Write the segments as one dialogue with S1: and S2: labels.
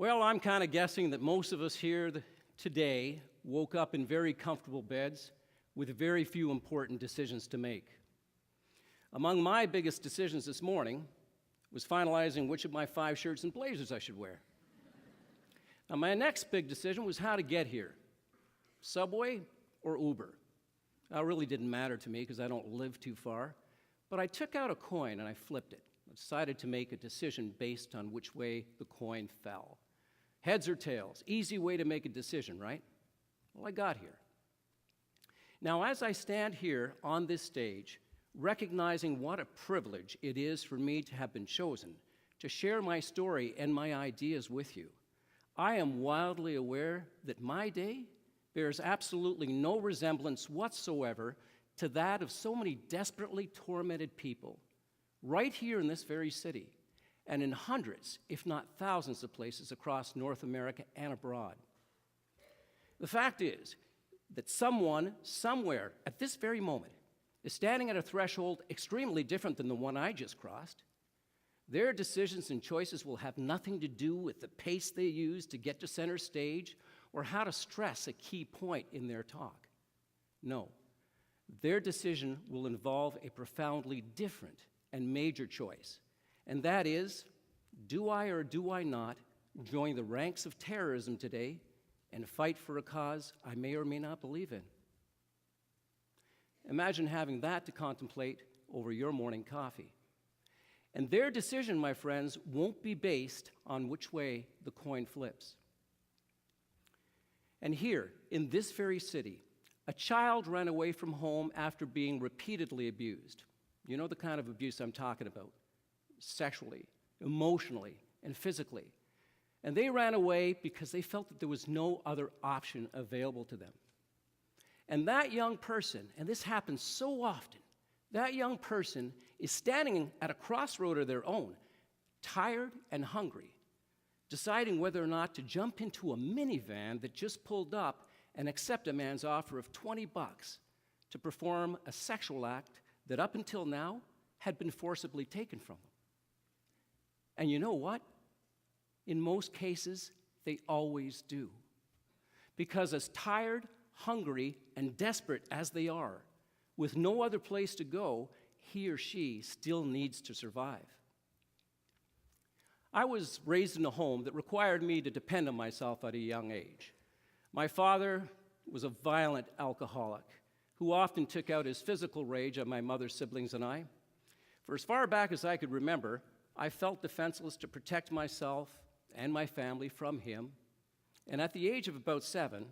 S1: Well, I'm kind of guessing that most of us here today woke up in very comfortable beds with very few important decisions to make. Among my biggest decisions this morning was finalizing which of my 5 shirts and blazers I should wear. Now, my next big decision was how to get here, subway or Uber. That really didn't matter to me because I don't live too far, but I took out a coin and I flipped it. I decided to make a decision based on which way the coin fell. Heads or tails, easy way to make a decision, right? Well, I got here. Now, as I stand here on this stage, recognizing what a privilege it is for me to have been chosen to share my story and my ideas with you, I am wildly aware that my day bears absolutely no resemblance whatsoever to that of so many desperately tormented people right here in this very city and in hundreds, if not thousands of places across North America and abroad. The fact is that someone, somewhere, at this very moment, is standing at a threshold extremely different than the one I just crossed. Their decisions and choices will have nothing to do with the pace they use to get to center stage or how to stress a key point in their talk. No, their decision will involve a profoundly different and major choice, and that is, do I or do I not join the ranks of terrorism today and fight for a cause I may or may not believe in? Imagine having that to contemplate over your morning coffee. And their decision, my friends, won't be based on which way the coin flips. And here, in this very city, a child ran away from home after being repeatedly abused. You know the kind of abuse I'm talking about. Sexually, emotionally, and physically. And they ran away because they felt that there was no other option available to them. And that young person, and this happens so often, that young person is standing at a crossroad of their own, tired and hungry, deciding whether or not to jump into a minivan that just pulled up and accept a man's offer of $20 to perform a sexual act that up until now had been forcibly taken from them. And you know what? In most cases, they always do. Because as tired, hungry, and desperate as they are, with no other place to go, he or she still needs to survive. I was raised in a home that required me to depend on myself at a young age. My father was a violent alcoholic who often took out his physical rage on my mother's siblings and I. For as far back as I could remember, I felt defenseless to protect myself and my family from him. And at the age of about 7,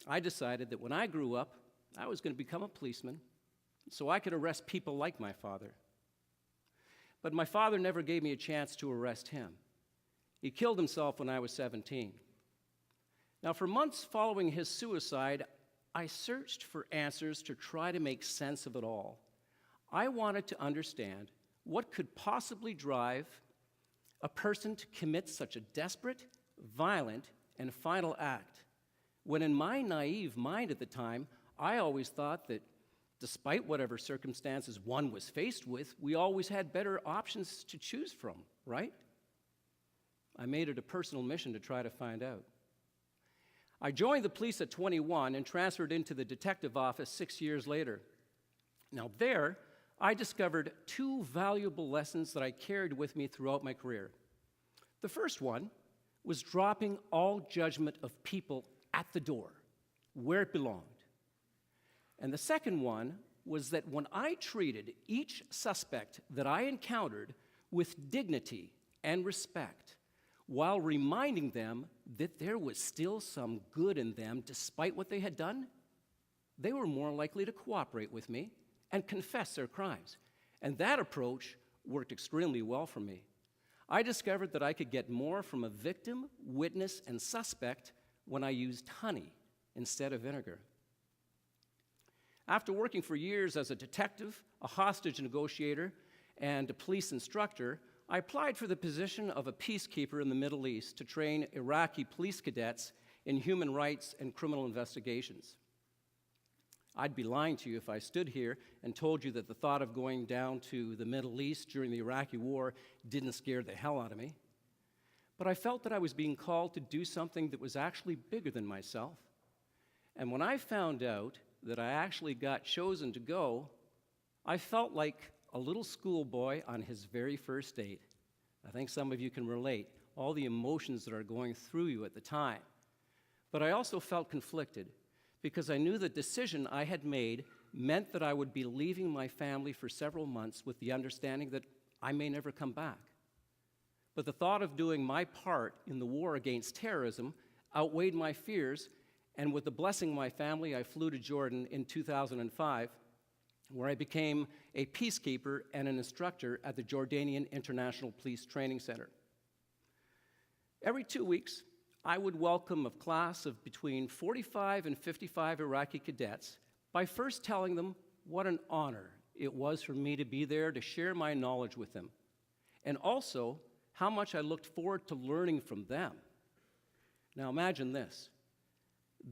S1: I decided that when I grew up, I was going to become a policeman so I could arrest people like my father. But my father never gave me a chance to arrest him. He killed himself when I was 17. Now, for months following his suicide, I searched for answers to try to make sense of it all. I wanted to understand what could possibly drive a person to commit such a desperate, violent, and final act, when in my naive mind at the time, I always thought that despite whatever circumstances one was faced with, we always had better options to choose from, right? I made it a personal mission to try to find out. I joined the police at 21 and transferred into the detective office 6 years later. Now there, I discovered 2 valuable lessons that I carried with me throughout my career. The first one was dropping all judgment of people at the door, where it belonged. And the second one was that when I treated each suspect that I encountered with dignity and respect, while reminding them that there was still some good in them despite what they had done, they were more likely to cooperate with me and confess their crimes. And that approach worked extremely well for me. I discovered that I could get more from a victim, witness, and suspect when I used honey instead of vinegar. After working for years as a detective, a hostage negotiator, and a police instructor, I applied for the position of a peacekeeper in the Middle East to train Iraqi police cadets in human rights and criminal investigations. I'd be lying to you if I stood here and told you that the thought of going down to the Middle East during the Iraqi war didn't scare the hell out of me. But I felt that I was being called to do something that was actually bigger than myself. And when I found out that I actually got chosen to go, I felt like a little schoolboy on his very first date. I think some of you can relate, all the emotions that are going through you at the time. But I also felt conflicted because I knew the decision I had made meant that I would be leaving my family for several months with the understanding that I may never come back. But the thought of doing my part in the war against terrorism outweighed my fears, and with the blessing of my family, I flew to Jordan in 2005, where I became a peacekeeper and an instructor at the Jordanian International Police Training Center. Every 2 weeks, I would welcome a class of between 45 and 55 Iraqi cadets by first telling them what an honor it was for me to be there to share my knowledge with them, and also how much I looked forward to learning from them. Now imagine this.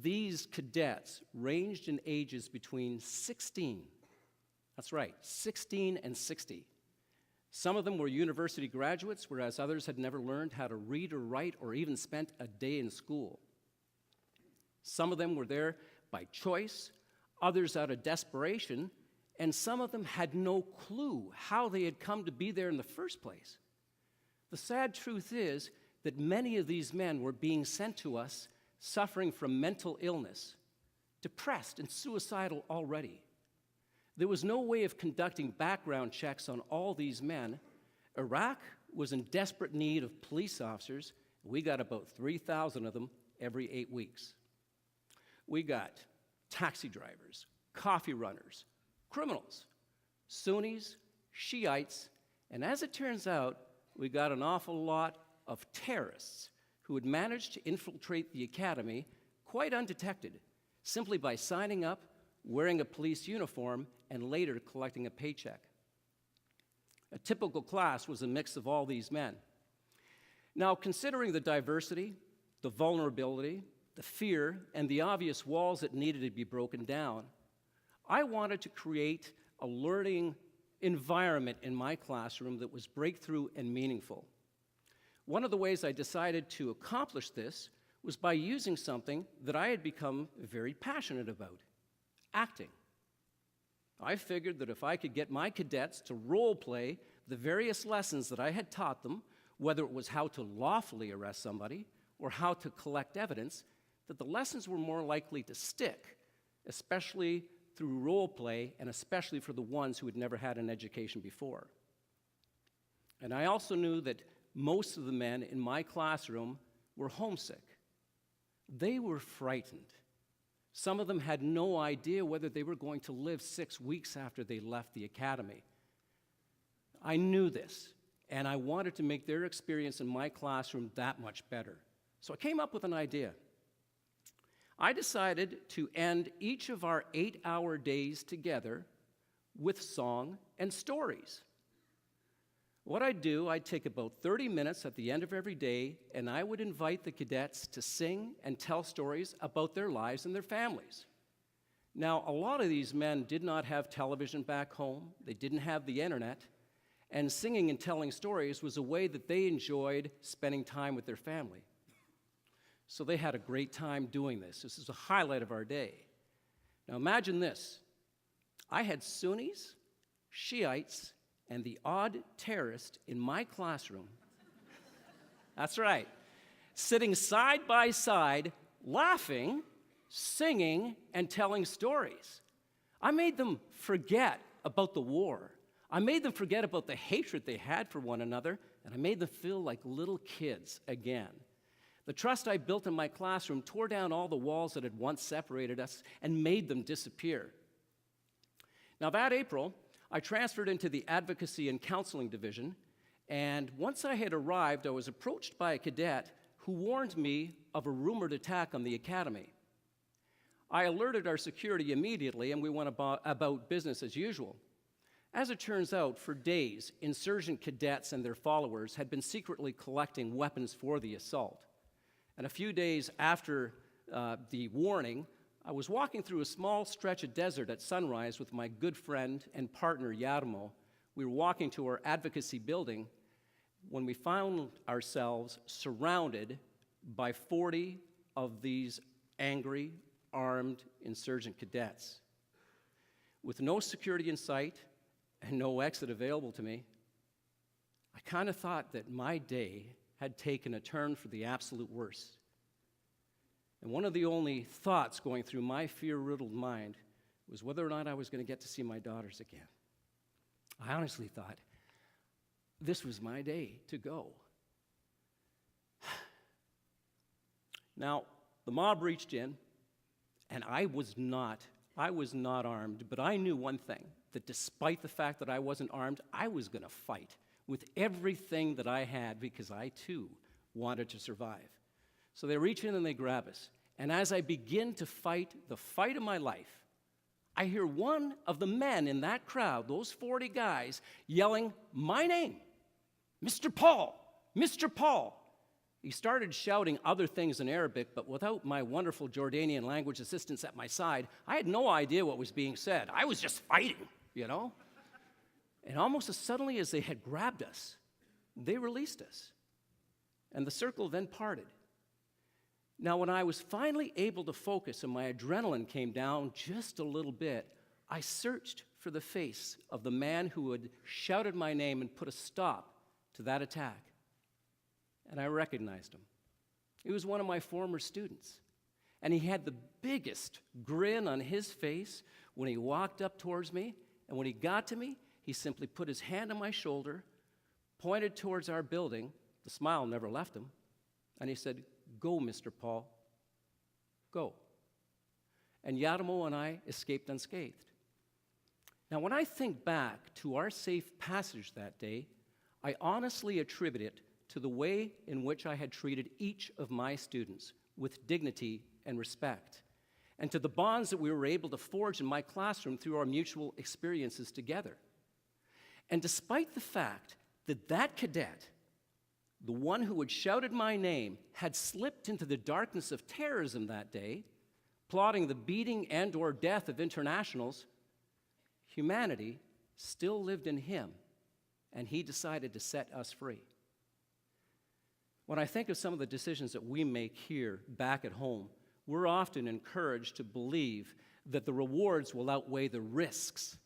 S1: These cadets ranged in ages between 16, that's right, 16 and 60. Some of them were university graduates, whereas others had never learned how to read or write or even spent a day in school. Some of them were there by choice, others out of desperation, and some of them had no clue how they had come to be there in the first place. The sad truth is that many of these men were being sent to us suffering from mental illness, depressed and suicidal already. There was no way of conducting background checks on all these men. Iraq was in desperate need of police officers. We got about 3,000 of them every 8 weeks. We got taxi drivers, coffee runners, criminals, Sunnis, Shiites, and as it turns out, we got an awful lot of terrorists who had managed to infiltrate the academy quite undetected, simply by signing up, wearing a police uniform, and later collecting a paycheck. A typical class was a mix of all these men. Now, considering the diversity, the vulnerability, the fear, and the obvious walls that needed to be broken down, I wanted to create a learning environment in my classroom that was breakthrough and meaningful. One of the ways I decided to accomplish this was by using something that I had become very passionate about, acting. I figured that if I could get my cadets to role play the various lessons that I had taught them, whether it was how to lawfully arrest somebody or how to collect evidence, that the lessons were more likely to stick, especially through role play and especially for the ones who had never had an education before. And I also knew that most of the men in my classroom were homesick. They were frightened. Some of them had no idea whether they were going to live 6 weeks after they left the academy. I knew this, and I wanted to make their experience in my classroom that much better. So I came up with an idea. I decided to end each of our 8-hour days together with song and stories. What I'd do, I'd take about 30 minutes at the end of every day, and I would invite the cadets to sing and tell stories about their lives and their families. Now, a lot of these men did not have television back home. They didn't have the internet, and singing and telling stories was a way that they enjoyed spending time with their family. So they had a great time doing this. This is a highlight of our day. Now imagine this. I had Sunnis, Shiites, and the odd terrorist in my classroom. That's right. Sitting side by side, laughing, singing, and telling stories. I made them forget about the war. I made them forget about the hatred they had for one another, and I made them feel like little kids again. The trust I built in my classroom tore down all the walls that had once separated us and made them disappear. Now that April, I transferred into the Advocacy and Counseling Division, and once I had arrived, I was approached by a cadet who warned me of a rumored attack on the academy. I alerted our security immediately, and we went about business as usual. As it turns out, for days, insurgent cadets and their followers had been secretly collecting weapons for the assault. And a few days after the warning, I was walking through a small stretch of desert at sunrise with my good friend and partner, Yarmo. We were walking to our advocacy building. when we found ourselves surrounded by 40 of these angry, armed insurgent cadets. With no security in sight and no exit available to me, I kind of thought that my day had taken a turn for the absolute worst. And one of the only thoughts going through my fear-riddled mind was whether or not I was going to get to see my daughters again. I honestly thought this was my day to go. Now, the mob reached in, and I was not armed, but I knew one thing, that despite the fact that I wasn't armed, I was going to fight with everything that I had because I, too, wanted to survive. So they reach in and they grab us. And as I begin to fight the fight of my life, I hear one of the men in that crowd, those 40 guys, yelling my name, Mr. Paul, Mr. Paul. He started shouting other things in Arabic, but without my wonderful Jordanian language assistants at my side, I had no idea what was being said. I was just fighting, you know? And almost as suddenly as they had grabbed us, they released us. And the circle then parted. Now, when I was finally able to focus and my adrenaline came down just a little bit, I searched for the face of the man who had shouted my name and put a stop to that attack. And I recognized him. He was one of my former students. And he had the biggest grin on his face when he walked up towards me. And when he got to me, he simply put his hand on my shoulder, pointed towards our building. The smile never left him. And he said, "Go, Mr. Paul, go." And Yadamo and I escaped unscathed. Now, when I think back to our safe passage that day, I honestly attribute it to the way in which I had treated each of my students with dignity and respect, and to the bonds that we were able to forge in my classroom through our mutual experiences together. And despite the fact that that cadet, the one who had shouted my name, had slipped into the darkness of terrorism that day, plotting the beating and or death of internationals, humanity still lived in him, and he decided to set us free. When I think of some of the decisions that we make here back at home, we're often encouraged to believe that the rewards will outweigh the risks.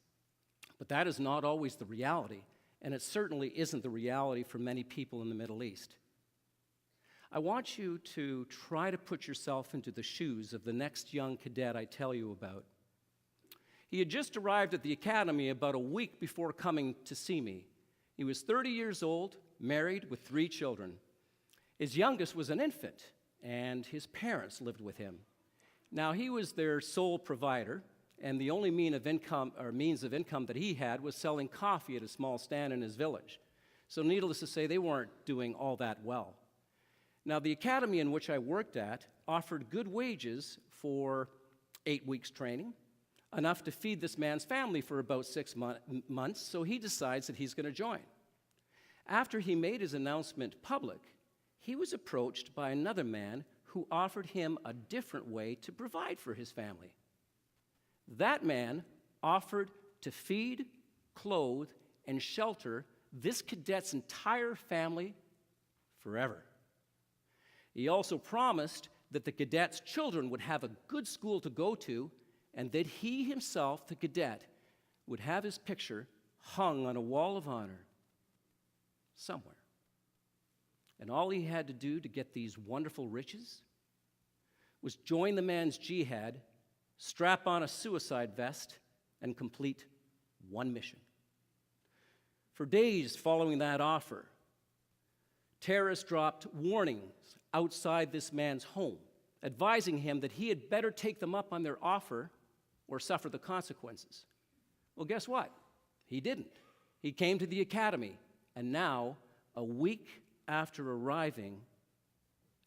S1: But that is not always the reality, and it certainly isn't the reality for many people in the Middle East. I want you to try to put yourself into the shoes of the next young cadet I tell you about. He had just arrived at the academy about a week before coming to see me. He was 30 years old, married with 3 children. His youngest was an infant, and his parents lived with him. Now, he was their sole provider, and the only means of income that he had was selling coffee at a small stand in his village. So needless to say, they weren't doing all that well. Now, the academy in which I worked at offered good wages for 8 weeks training, enough to feed this man's family for about 6 months, so he decides that he's going to join. After he made his announcement public, he was approached by another man who offered him a different way to provide for his family. That man offered to feed, clothe, and shelter this cadet's entire family forever. He also promised that the cadet's children would have a good school to go to, and that he himself, the cadet, would have his picture hung on a wall of honor somewhere. And all he had to do to get these wonderful riches was join the man's jihad, strap on a suicide vest, and complete one mission. For days following that offer, terrorists dropped warnings outside this man's home, advising him that he had better take them up on their offer or suffer the consequences. Well, guess what? He didn't. He came to the academy, and now, a week after arriving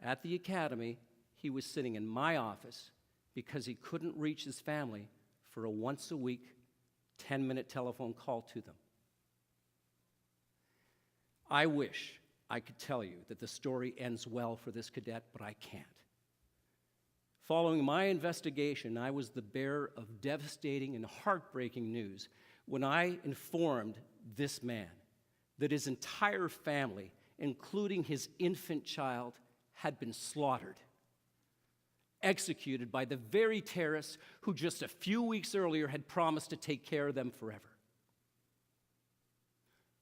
S1: at the academy, he was sitting in my office because he couldn't reach his family for a once-a-week 10-minute telephone call to them. I wish I could tell you that the story ends well for this cadet, but I can't. Following my investigation, I was the bearer of devastating and heartbreaking news when I informed this man that his entire family including his infant child, had been slaughtered, executed by the very terrorists who just a few weeks earlier had promised to take care of them forever.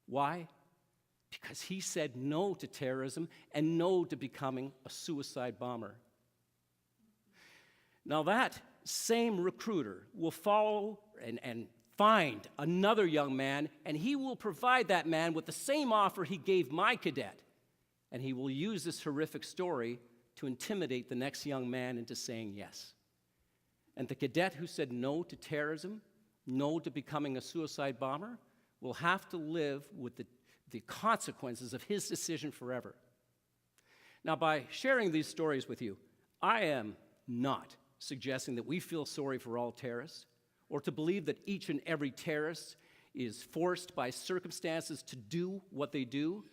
S1: Why? Because he said no to terrorism and no to becoming a suicide bomber. Now that same recruiter will follow and find another young man, and he will provide that man with the same offer he gave my cadet. And he will use this horrific story to intimidate the next young man into saying yes. And the cadet who said no to terrorism, no to becoming a suicide bomber, will have to live with the consequences of his decision forever. Now, by sharing these stories with you, I am not suggesting that we feel sorry for all terrorists, or to believe that each and every terrorist is forced by circumstances to do what they do,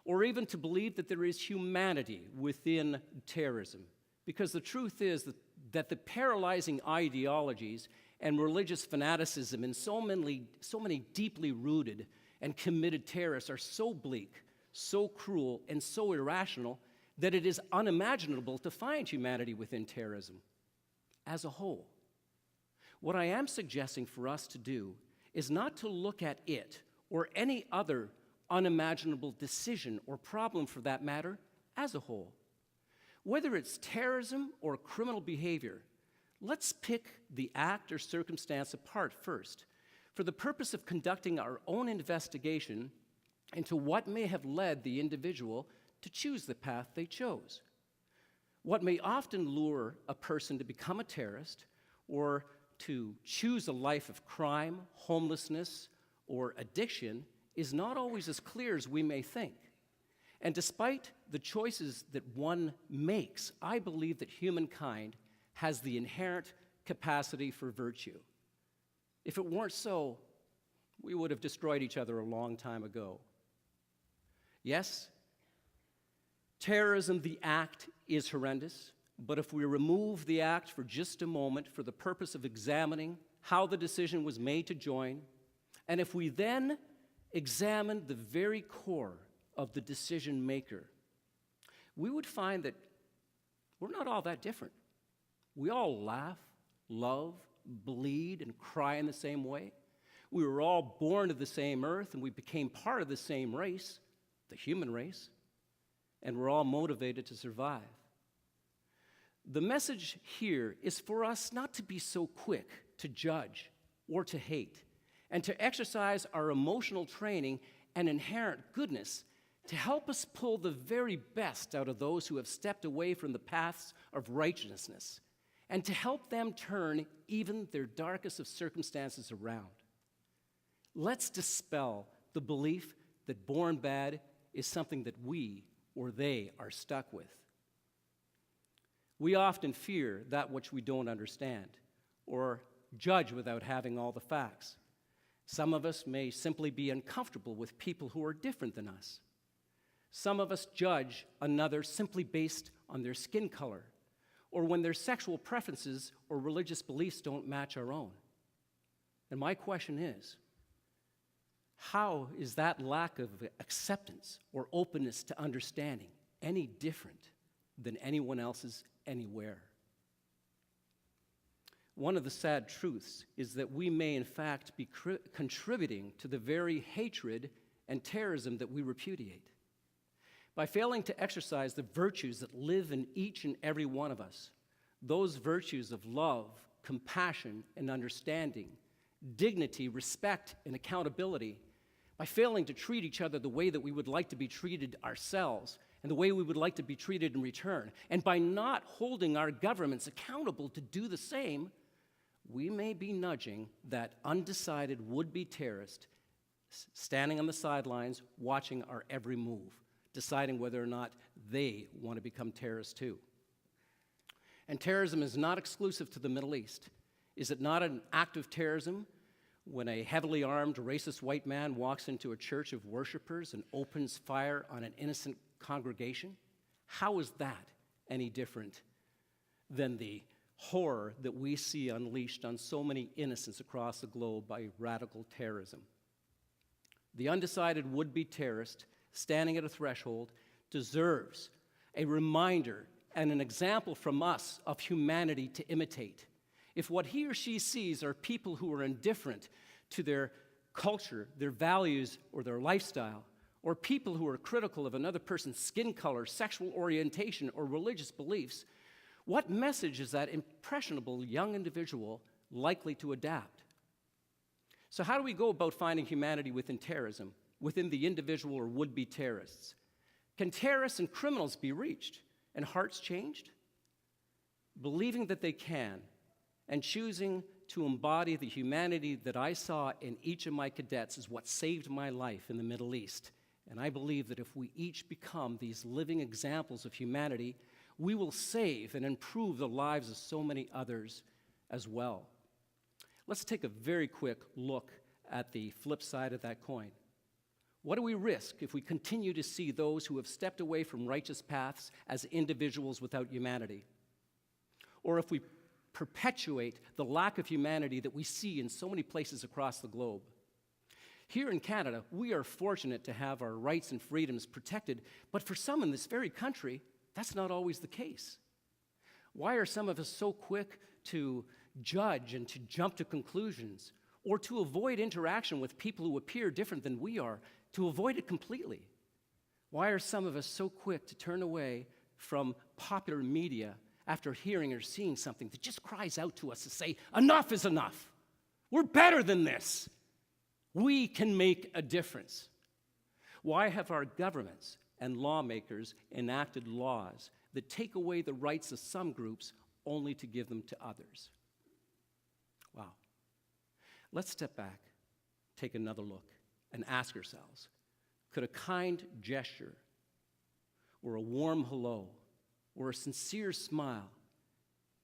S1: or even to believe that there is humanity within terrorism. Because the truth is that the paralyzing ideologies and religious fanaticism in so many deeply rooted and committed terrorists are so bleak, so cruel, and so irrational that it is unimaginable to find humanity within terrorism as a whole. What I am suggesting for us to do is not to look at it or any other unimaginable decision or problem for that matter as a whole. Whether it's terrorism or criminal behavior, let's pick the act or circumstance apart first for the purpose of conducting our own investigation into what may have led the individual to choose the path they chose. What may often lure a person to become a terrorist or to choose a life of crime, homelessness, or addiction is not always as clear as we may think. And despite the choices that one makes, I believe that humankind has the inherent capacity for virtue. If it weren't so, we would have destroyed each other a long time ago. Yes, terrorism, the act, is horrendous, but if we remove the act for just a moment for the purpose of examining how the decision was made to join, and if we then examine the very core of the decision maker, we would find that we're not all that different. We all laugh, love, bleed, and cry in the same way. We were all born to the same earth, and we became part of the same race, the human race, and we're all motivated to survive. The message here is for us not to be so quick to judge or to hate, and to exercise our emotional training and inherent goodness to help us pull the very best out of those who have stepped away from the paths of righteousness, and to help them turn even their darkest of circumstances around. Let's dispel the belief that born bad is something that we or they are stuck with. We often fear that which we don't understand, or judge without having all the facts. Some of us may simply be uncomfortable with people who are different than us. Some of us judge another simply based on their skin color, or when their sexual preferences or religious beliefs don't match our own. And my question is, how is that lack of acceptance or openness to understanding any different than anyone else's anywhere? One of the sad truths is that we may in fact be contributing to the very hatred and terrorism that we repudiate. By failing to exercise the virtues that live in each and every one of us, those virtues of love, compassion, and understanding, dignity, respect, and accountability, by failing to treat each other the way that we would like to be treated ourselves and the way we would like to be treated in return, and by not holding our governments accountable to do the same, we may be nudging that undecided would-be terrorist standing on the sidelines watching our every move, deciding whether or not they want to become terrorists too. And terrorism is not exclusive to the Middle East. Is it not an act of terrorism when a heavily armed racist white man walks into a church of worshipers and opens fire on an innocent congregation? How is that any different than the horror that we see unleashed on so many innocents across the globe by radical terrorism? The undecided would-be terrorist standing at a threshold, deserves a reminder and an example from us of humanity to imitate. If what he or she sees are people who are indifferent to their culture, their values, or their lifestyle, or people who are critical of another person's skin color, sexual orientation, or religious beliefs, what message is that impressionable young individual likely to adapt? So how do we go about finding humanity within terrorism, within the individual or would-be terrorists? Can terrorists and criminals be reached and hearts changed? Believing that they can and choosing to embody the humanity that I saw in each of my cadets is what saved my life in the Middle East. And I believe that if we each become these living examples of humanity, we will save and improve the lives of so many others as well. Let's take a very quick look at the flip side of that coin. What do we risk if we continue to see those who have stepped away from righteous paths as individuals without humanity? Or if we perpetuate the lack of humanity that we see in so many places across the globe? Here in Canada, we are fortunate to have our rights and freedoms protected, but for some in this very country, that's not always the case. Why are some of us so quick to judge and to jump to conclusions, or to avoid interaction with people who appear different than we are, to avoid it completely? Why are some of us so quick to turn away from popular media after hearing or seeing something that just cries out to us to say, enough is enough. We're better than this. We can make a difference. Why have our governments and lawmakers enacted laws that take away the rights of some groups only to give them to others? Wow. Let's step back, take another look, and ask ourselves, could a kind gesture, or a warm hello, or a sincere smile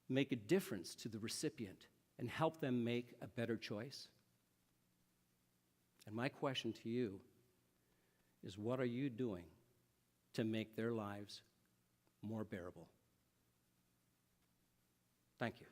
S1: make a difference to the recipient and help them make a better choice? And my question to you is, what are you doing to make their lives more bearable? Thank you.